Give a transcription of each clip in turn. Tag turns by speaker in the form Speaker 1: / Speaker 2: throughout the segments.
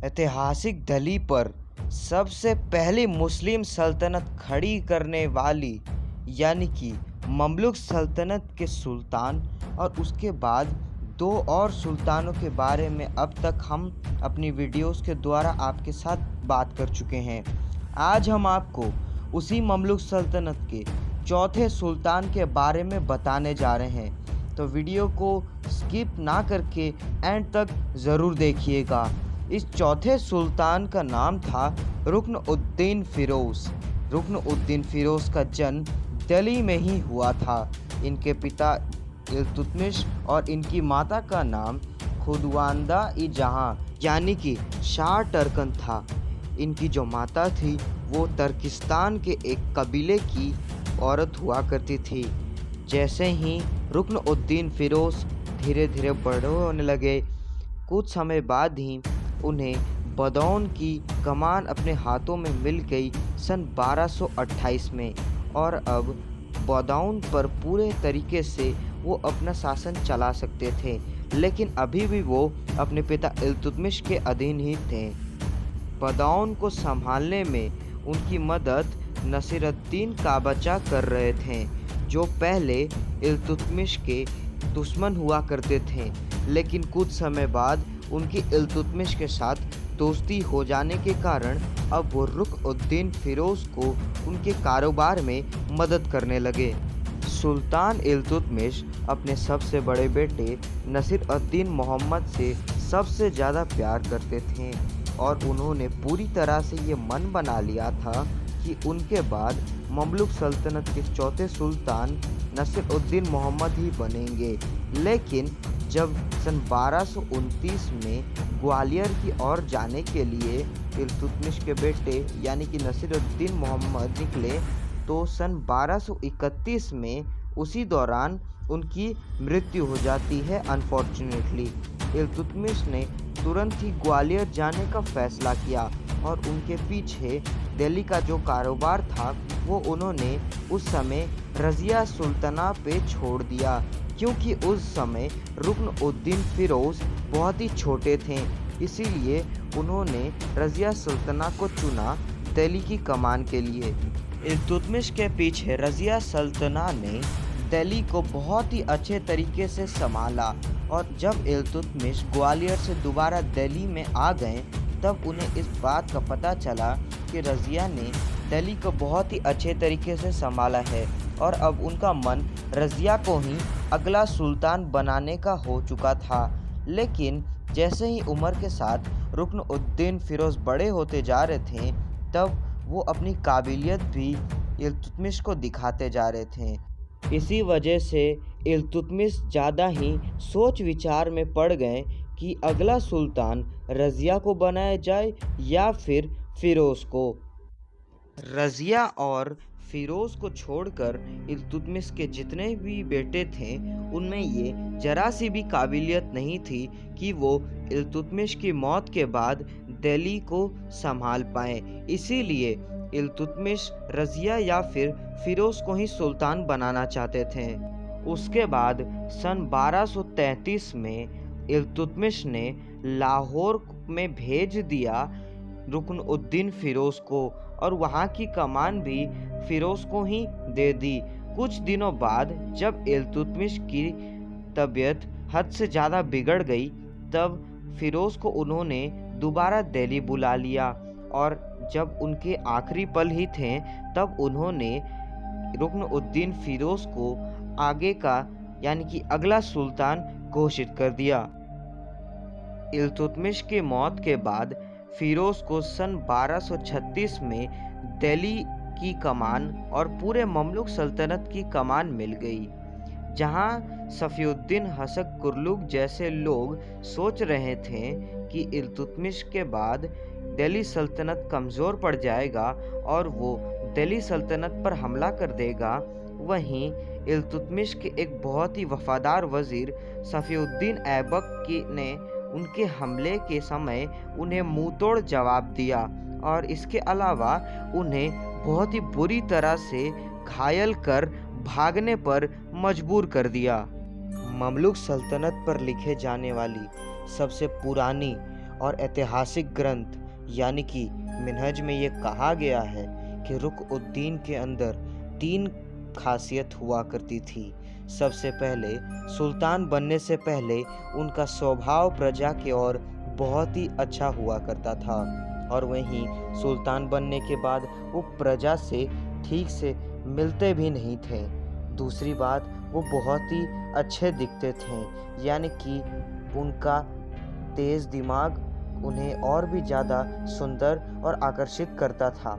Speaker 1: ऐतिहासिक दिल्ली पर सबसे पहली मुस्लिम सल्तनत खड़ी करने वाली यानी कि ममलुक सल्तनत के सुल्तान और उसके बाद दो और सुल्तानों के बारे में अब तक हम अपनी वीडियोस के द्वारा आपके साथ बात कर चुके हैं। आज हम आपको उसी ममलुक सल्तनत के चौथे सुल्तान के बारे में बताने जा रहे हैं, तो वीडियो को स्किप ना करके एंड तक ज़रूर देखिएगा। इस चौथे सुल्तान का नाम था रुक्न उद्दीन फ़िरोज़। रुक्न उद्दीन फ़िरोज़ का जन्म दिल्ली में ही हुआ था। इनके पिता इल्तुतमिश और इनकी माता का नाम खुदवांदा-ई-जहां यानी कि शाह टर्कन था। इनकी जो माता थी वो तर्किस्तान के एक कबीले की औरत हुआ करती थी। जैसे ही रुक्न उद्दीन फ़िरोज़ धीरे धीरे बड़े होने लगे, कुछ समय बाद ही उन्हें बदौन की कमान अपने हाथों में मिल गई सन 1228 में, और अब बदौन पर पूरे तरीके से वो अपना शासन चला सकते थे, लेकिन अभी भी वो अपने पिता इल्तुतमिश के अधीन ही थे। बदौन को संभालने में उनकी मदद नसीरुद्दीन काबचा कर रहे थे, जो पहले इल्तुतमिश के दुश्मन हुआ करते थे, लेकिन कुछ समय बाद उनकी इल्तुतमिश के साथ दोस्ती हो जाने के कारण अब वो रुक्न उद्दीन फ़िरोज़ को उनके कारोबार में मदद करने लगे। सुल्तान इल्तुतमिश अपने सबसे बड़े बेटे नसीरुद्दीन मोहम्मद से सबसे ज़्यादा प्यार करते थे, और उन्होंने पूरी तरह से ये मन बना लिया था कि उनके बाद ममलुक सल्तनत के चौथे सुल्तान नसीरुद्दीन मोहम्मद ही बनेंगे। लेकिन जब सन 1229 में ग्वालियर की ओर जाने के लिए इल्तुतमिश के बेटे यानी कि नसीरुद्दीन मोहम्मद निकले, तो सन 1231 में उसी दौरान उनकी मृत्यु हो जाती है अनफॉर्चुनेटली। इल्तुतमिश ने तुरंत ही ग्वालियर जाने का फैसला किया, और उनके पीछे दिल्ली का जो कारोबार था वो उन्होंने उस समय रज़िया सुल्ताना पे छोड़ दिया, क्योंकि उस समय रुक्न उद्दीन फ़िरोज़ बहुत ही छोटे थे। इसीलिए उन्होंने रज़िया सुल्ताना को चुना दिल्ली की कमान के लिए। इल्तुतमिश के पीछे रज़िया सुल्ताना ने दिल्ली को बहुत ही अच्छे तरीके से संभाला, और जब इल्तुतमिश ग्वालियर से दोबारा दिल्ली में आ गए, तब उन्हें इस बात का पता चला कि रज़िया ने दिल्ली को बहुत ही अच्छे तरीके से संभाला है, और अब उनका मन रज़िया को ही अगला सुल्तान बनाने का हो चुका था। लेकिन जैसे ही उम्र के साथ रुक्न उद्दीन फ़िरोज़ बड़े होते जा रहे थे, तब वो अपनी काबिलियत भी इल्तुतमिश को दिखाते जा रहे थे। इसी वजह से इल्तुतमिश ज़्यादा ही सोच विचार में पड़ गए कि अगला सुल्तान रज़िया को बनाया जाए या फिर फ़िरोज़ को। रज़िया और फ़िरोज़ को छोड़कर इल्तुतमिश के जितने भी बेटे थे, उनमें ये जरा सी भी काबिलियत नहीं थी कि वो इल्तुतमिश की मौत के बाद दिल्ली को संभाल पाएँ। इसीलिए इल्तुतमिश रज़िया या फिर फ़िरोज़ को ही सुल्तान बनाना चाहते थे। उसके बाद सन 1233 में इल्तुतमिश ने लाहौर में भेज दिया रुक्न उद्दीन फ़िरोज़ को, और वहाँ की कमान भी फ़िरोज़ को ही दे दी। कुछ दिनों बाद जब इल्तुतमिश की तबीयत हद से ज़्यादा बिगड़ गई, तब फ़िरोज़ को उन्होंने दोबारा दिल्ली बुला लिया, और जब उनके आखिरी पल ही थे, तब उन्होंने रुक्न उद्दीन फ़िरोज़ को आगे का यानी कि अगला सुल्तान घोषित कर दिया। इल्तुतमिश की मौत के बाद फ़िरोज़ को सन 1236 में दिल्ली की कमान और पूरे ममलुक सल्तनत की कमान मिल गई। जहां सफ़ीउद्दीन हसन कुरलुग जैसे लोग सोच रहे थे कि इल्तुतमिश के बाद दिल्ली सल्तनत कमज़ोर पड़ जाएगा और वो दिल्ली सल्तनत पर हमला कर देगा, वहीं इल्तुतमिश के एक बहुत ही वफ़ादार वज़ीर सफ़ीउद्दीन ऐबक ने उनके हमले के समय उन्हें मुंहतोड़ जवाब दिया, और इसके अलावा उन्हें बहुत ही बुरी तरह से घायल कर भागने पर मजबूर कर दिया। ममलुक सल्तनत पर लिखे जाने वाली सबसे पुरानी और ऐतिहासिक ग्रंथ यानी कि मिनहज में ये कहा गया है कि रुकनुद्दीन के अंदर 3 खासियत हुआ करती थी। सबसे पहले, सुल्तान बनने से पहले उनका स्वभाव प्रजा के ओर बहुत ही अच्छा हुआ करता था, और वहीं सुल्तान बनने के बाद वो प्रजा से ठीक से मिलते भी नहीं थे। दूसरी बात, वो बहुत ही अच्छे दिखते थे, यानी कि उनका तेज दिमाग उन्हें और भी ज़्यादा सुंदर और आकर्षित करता था।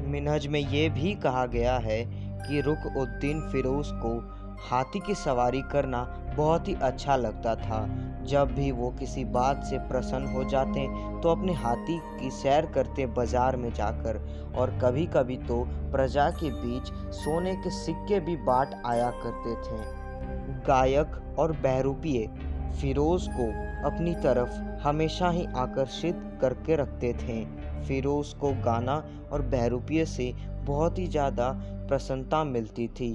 Speaker 1: मिनहज में ये भी कहा गया है कि रुकनुद्दीन फिरोज को हाथी की सवारी करना बहुत ही अच्छा लगता था। जब भी वो किसी बात से प्रसन्न हो जाते तो अपने हाथी की सैर करते बाजार में जाकर, और कभी कभी तो प्रजा के बीच सोने के सिक्के भी बांट आया करते थे। गायक और बहरूपिये फिरोज को अपनी तरफ हमेशा ही आकर्षित करके रखते थे। फिरोज को गाना और बहरूपिये से बहुत ही ज़्यादा प्रसन्नता मिलती थी।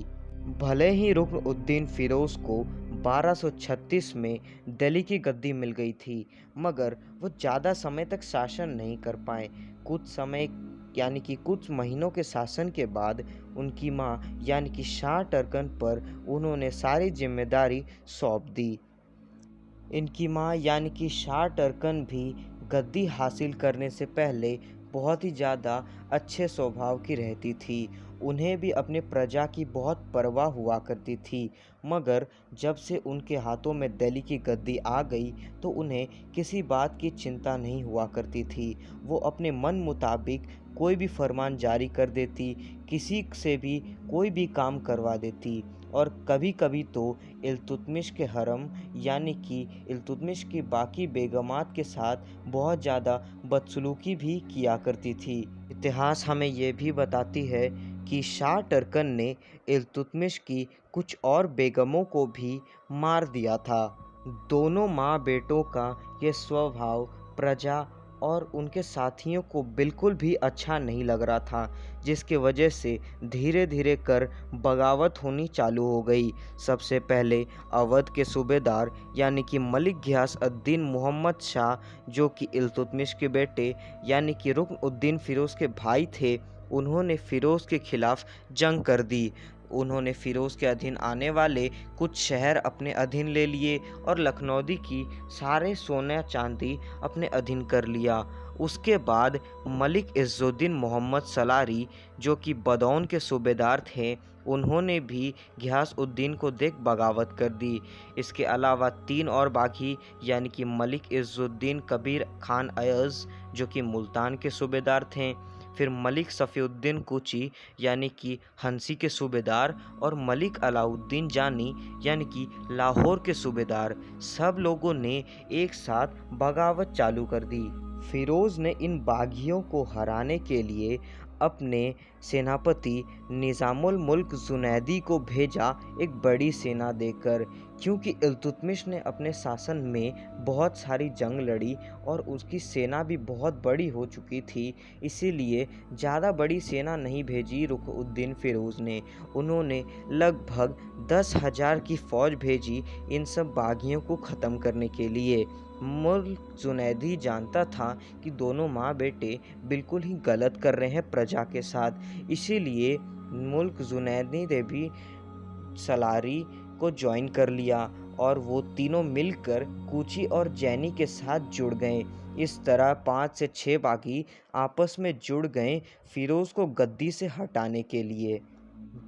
Speaker 1: भले ही रुकनुद्दीन फिरोज को 1236 में दिल्ली की गद्दी मिल गई थी, मगर वो ज़्यादा समय तक शासन नहीं कर पाए। कुछ समय यानी कि कुछ महीनों के शासन के बाद उनकी मां यानी कि शाह टर्कन पर उन्होंने सारी जिम्मेदारी सौंप दी। इनकी मां यानी कि शाह टर्कन भी गद्दी हासिल करने से पहले बहुत ही ज़्यादा अच्छे स्वभाव की रहती थी। उन्हें भी अपने प्रजा की बहुत परवाह हुआ करती थी, मगर जब से उनके हाथों में दिल्ली की गद्दी आ गई तो उन्हें किसी बात की चिंता नहीं हुआ करती थी। वो अपने मन मुताबिक कोई भी फरमान जारी कर देती, किसी से भी कोई भी काम करवा देती, और कभी कभी तो इल्तुतमिश के हरम यानी कि इल्तुतमिश की बाकी बेगमात के साथ बहुत ज़्यादा बदसलूकी भी किया करती थी। इतिहास हमें ये भी बताती है कि शाह टर्कन ने इल्तुतमिश की कुछ और बेगमों को भी मार दिया था। दोनों माँ बेटों का ये स्वभाव प्रजा और उनके साथियों को बिल्कुल भी अच्छा नहीं लग रहा था, जिसके वजह से धीरे धीरे कर बगावत होनी चालू हो गई। सबसे पहले अवध के सूबेदार यानी कि मलिक घियास-उद-दीन मोहम्मद शाह, जो कि इल्तुतमिश के बेटे यानी कि रुकनुद्दीन फिरोज के भाई थे, उन्होंने फिरोज के खिलाफ जंग कर दी। उन्होंने फिरोज के अधीन आने वाले कुछ शहर अपने अधीन ले लिए और लखनौदी की सारे सोना चांदी अपने अधीन कर लिया। उसके बाद मलिक इज़्ज़ुद्दीन मोहम्मद सलारी, जो कि बदौन के सूबेदार थे, उन्होंने भी घियास-उद-दीन को देख बगावत कर दी। इसके अलावा 3 और बागी यानी कि मलिक इज़्ज़ुद्दीन कबीर खान अयज़, जो कि मुल्तान के सूबेदार थे, फिर मलिक सफ़ीउद्दीन कुची यानी कि हंसी के सूबेदार, और मलिक अलाउद्दीन जानी यानी कि लाहौर के सूबेदार, सब लोगों ने एक साथ बगावत चालू कर दी। फिरोज़ ने इन बागियों को हराने के लिए अपने सेनापति निज़ामुल मुल्क जुनैदी को भेजा एक बड़ी सेना देकर, क्योंकि इल्तुतमिश ने अपने शासन में बहुत सारी जंग लड़ी और उसकी सेना भी बहुत बड़ी हो चुकी थी। इसीलिए ज़्यादा बड़ी सेना नहीं भेजी रुकनुद्दीन फिरोज़ ने। उन्होंने लगभग 10,000 की फ़ौज भेजी इन सब बागियों को ख़त्म करने के लिए। मुल्क जुनैदी जानता था कि दोनों माँ बेटे बिल्कुल ही गलत कर रहे हैं प्रजा के साथ, इसीलिए मुल्क जुनैदी ने भी सलारी को ज्वाइन कर लिया और वो तीनों मिलकर कूची और जैनी के साथ जुड़ गए। इस तरह 5 से 6 बागी आपस में जुड़ गए फिरोज़ को गद्दी से हटाने के लिए।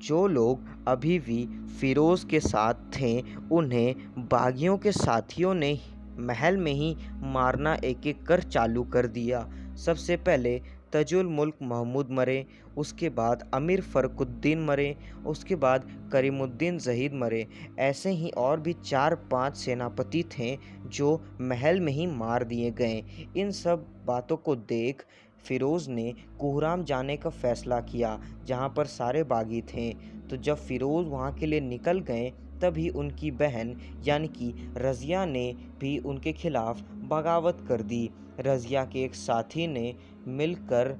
Speaker 1: जो लोग अभी भी फिरोज़ के साथ थे, उन्हें बागियों के साथियों ने महल में ही मारना एक एक कर चालू कर दिया। सबसे पहले तजुल मुल्क महमूद मरे, उसके बाद अमीर फ़रुखुद्दीन मरे, उसके बाद करीमुद्दीन ज़हीद मरे। ऐसे ही और भी 4-5 सेनापति थे जो महल में ही मार दिए गए। इन सब बातों को देख फिरोज़ ने कुहराम जाने का फ़ैसला किया, जहाँ पर सारे बागी थे। तो जब फिरोज़ वहाँ के लिए निकल गए, तभी उनकी बहन यानी कि रज़िया ने भी उनके खिलाफ बगावत कर दी। रज़िया के एक साथी ने मिलकर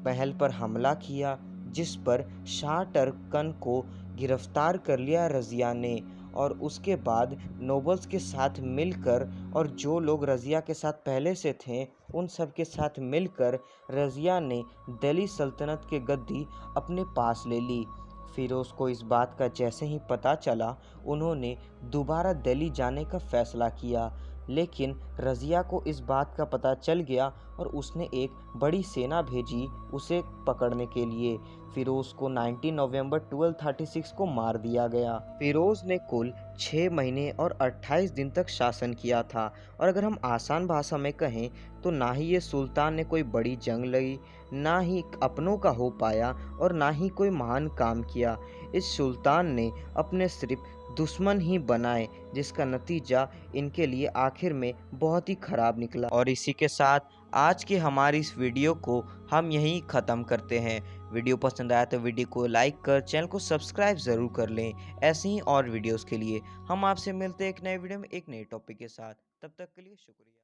Speaker 1: महल पर हमला किया, जिस पर शाह टर्कन को गिरफ्तार कर लिया रज़िया ने, और उसके बाद नोबल्स के साथ मिलकर और जो लोग रज़िया के साथ पहले से थे उन सब के साथ मिलकर रज़िया ने दिल्ली सल्तनत की गद्दी अपने पास ले ली। फ़िरोज़ को इस बात का जैसे ही पता चला उन्होंने दोबारा दिल्ली जाने का फ़ैसला किया, लेकिन रज़िया को इस बात का पता चल गया और उसने एक बड़ी सेना भेजी उसे पकड़ने के लिए। फ़िरोज़ को 19 नवंबर 1236 को मार दिया गया। फ़िरोज़ ने कुल 6 महीने और 28 दिन तक शासन किया था और अगर हम आसान भाषा में कहें तो ना ही ये सुल्तान ने कोई बड़ी जंग लड़ी, ना ही अपनों का हो पाया और ना ही कोई महान काम किया। इस सुल्तान ने अपने सिर्फ दुश्मन ही बनाए, जिसका नतीजा इनके लिए आखिर में बहुत ही ख़राब निकला। और इसी के साथ आज की हमारी इस वीडियो को हम यहीं ख़त्म करते हैं। वीडियो पसंद आया तो वीडियो को लाइक कर चैनल को सब्सक्राइब ज़रूर कर लें। ऐसे ही और वीडियोस के लिए हम आपसे मिलते हैं एक नए वीडियो में एक नए टॉपिक के साथ। तब तक के लिए शुक्रिया।